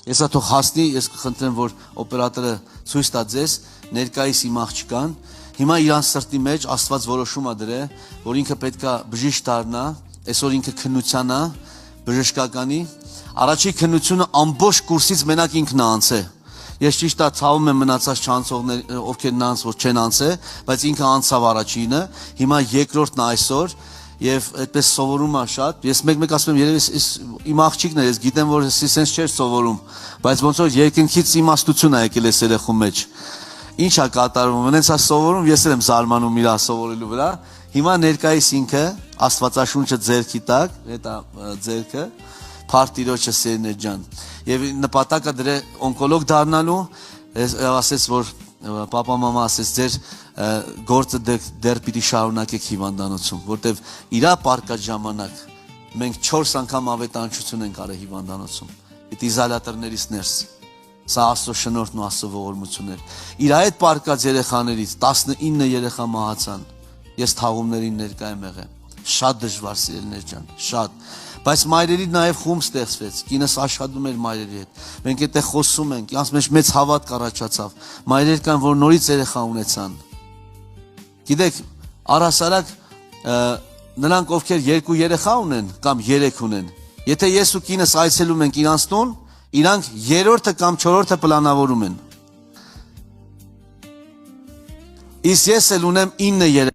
Եսա թող հասնի, ես կխնդրեմ, որ օպերատորը ցույց տա ձեզ ներկայիս իմ աղջկան։ Հիմա իրան սրտի մեջ Աստված որոշում է դրել, որ ինքը պետքա բժիշկ դառնա, այսօր ինքը քննության է, բժշկականի։ Առաջի քննությունը ամբողջ կուրսից մենակ ինքն է անցել։ Ես ճիշտ է ցավում եմ մնացած չանցողներ, ովքեր նրանց որ չեն անցել, բայց ինքը անցավ առաջինը, հիմա երկրորդն է այսօր եւ այդպես սովորում է շատ։ Ես մեկ-մեկ ասում եմ, երևի իմ աղջիկն է, ես գիտեմ, որ սենց չէր սովորում, բայց ոնց որ երկնքից իմաստություն է եկել այս երեխու մեջ։ Ինչ է կատարվում, այնց է սովորում, ես էլ եմ զարմանում իր սովորելու վրա։ Հիմա ներկայիս ինքը Աստվածաշունչը ձեռքի տակ, դա ձեռքը Փարտիրոջը Սերներ ջան։ Եվ նպատակը դրե օնկոլոգ դառնալու, ասես որ պապա մամա ասես ձեր գործը դեռ պիտի շարունակեք հիվանդանոցում, որտեվ իրա պարկած ժամանակ մենք 4 անգամ ավետարանչություն ենք արել հիվանդանոցում։ Այդ իզոլատորներից ներս։ Սա Աստծո շնորհն ու Աստծո ողորմությունն էր։ Իր այդ պարկած երեխաներից 19 երեխա մահացան։ Ես թաղումներին ներկա եմ եղել։ Շատ դժվար սիրելիներ ջան, շատ։ Բայց մայրերի նաև խումբ ստեղծվեց։ Կինս աշխատում էր մայրերի հետ։ Մենք այդտեղ խոսում ենք, իրանց մեջ մեծ հավատք առաջացավ։ Մայրեր կան, որ նորից երեխա ունեցան։ Գիտեք, առհասարակ նրանք ովքեր 2 երեխա ունեն կամ 3 ունեն, եթե ես ու կինս այցելում ենք իրանց տուն, իրանք 3-րդը կամ 4-րդը պլանավորում են։ Իսկ ես էլ ունեմ 9 երեխա։